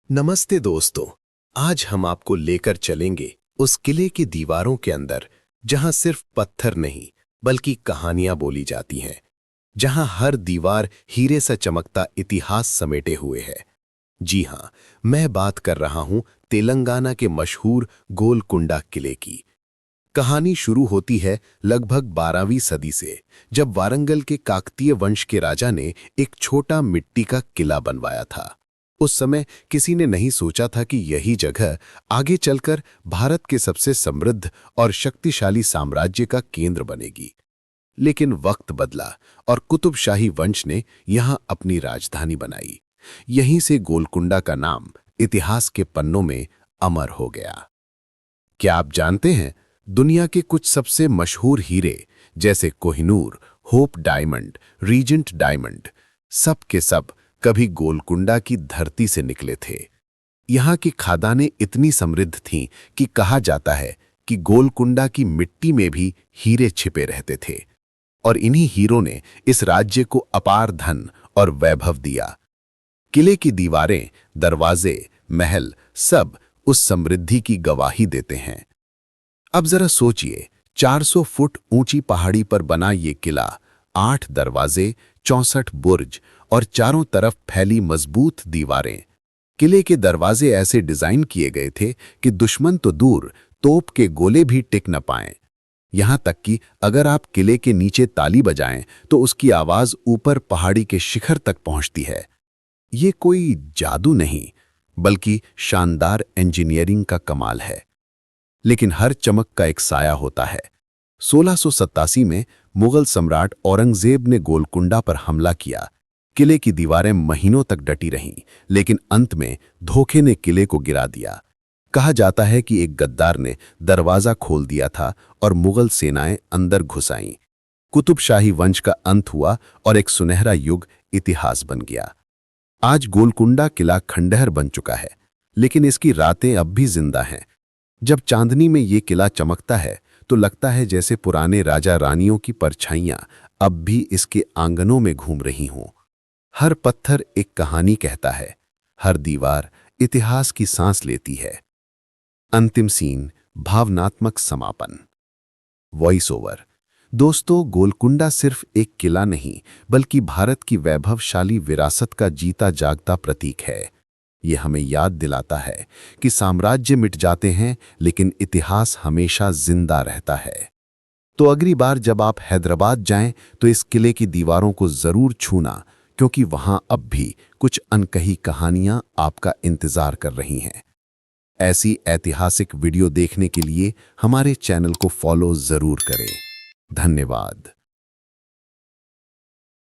नमस्ते दोस्तों। आज हम आपको लेकर चलेंगे उस किले की दीवारों के अंदर जहां सिर्फ पत्थर नहीं बल्कि कहानियां बोली जाती हैं, जहां हर दीवार हीरे सा चमकता इतिहास समेटे हुए है। जी हां, मैं बात कर रहा हूं तेलंगाना के मशहूर गोलकुंडा किले की। कहानी शुरू होती है लगभग 12वीं सदी से, जब वारंगल के काकतीय वंश के राजा ने एक छोटा मिट्टी का किला बनवाया था। उस समय किसी ने नहीं सोचा था कि यही जगह आगे चलकर भारत के सबसे समृद्ध और शक्तिशाली साम्राज्य का केंद्र बनेगी। लेकिन वक्त बदला और कुतुबशाही वंश ने यहां अपनी राजधानी बनाई। यहीं से गोलकुंडा का नाम इतिहास के पन्नों में अमर हो गया। क्या आप जानते हैं, दुनिया के कुछ सबसे मशहूर हीरे जैसे Kohinoor, Hope Diamond, Regent Diamond, सब के सब कभी गोलकुंडा की धरती से निकले थे। यहाँ की खादानें इतनी समृद्ध थीं कि कहा जाता है कि गोलकुंडा की मिट्टी में भी हीरे छिपे रहते थे, और इन्हीं हीरों ने इस राज्य को अपार धन और वैभव दिया। किले की दीवारें, दरवाजे, महल सब उस समृद्धि की गवाही देते हैं। अब जरा सोचिए, 400 फुट ऊंची पहाड़ी पर बना ये किला, 8 दरवाजे, 64 बुर्ज और चारों तरफ फैली मजबूत दीवारें। किले के दरवाजे ऐसे डिजाइन किए गए थे कि दुश्मन तो दूर, तोप के गोले भी टिक न पाएं। यहां तक कि अगर आप किले के नीचे ताली बजाएं तो उसकी आवाज ऊपर पहाड़ी के शिखर तक पहुंचती है। ये कोई जादू नहीं, बल्कि शानदार इंजीनियरिंग का कमाल है। लेकिन हर चमक का एक साया होता है। 1687 में मुगल सम्राट औरंगजेब ने गोलकुंडा पर हमला किया। किले की दीवारें महीनों तक डटी रहीं, लेकिन अंत में धोखे ने किले को गिरा दिया। कहा जाता है कि एक गद्दार ने दरवाजा खोल दिया था और मुगल सेनाएं अंदर घुस आईं। कुतुबशाही वंश का अंत हुआ और एक सुनहरा युग इतिहास बन गया। आज गोलकुंडा किला खंडहर बन चुका है, लेकिन इसकी रातें अब भी जिंदा हैं। जब चांदनी में ये किला चमकता है तो लगता है जैसे पुराने राजा रानियों की परछाइयां अब भी इसके आंगनों में घूम रही हों। हर पत्थर एक कहानी कहता है, हर दीवार इतिहास की सांस लेती है। अंतिम सीन, भावनात्मक समापन। Voice over. दोस्तों, गोलकुंडा सिर्फ एक किला नहीं बल्कि भारत की वैभवशाली विरासत का जीता जागता प्रतीक है। ये हमें याद दिलाता है कि साम्राज्य मिट जाते हैं लेकिन इतिहास हमेशा जिंदा रहता है। तो अगली बार जब आप हैदराबाद जाएं तो इस किले की दीवारों को जरूर छूना, क्योंकि वहां अब भी कुछ अनकही कहानियां आपका इंतजार कर रही हैं। ऐसी ऐतिहासिक वीडियो देखने के लिए हमारे चैनल को फॉलो जरूर करें। धन्यवाद।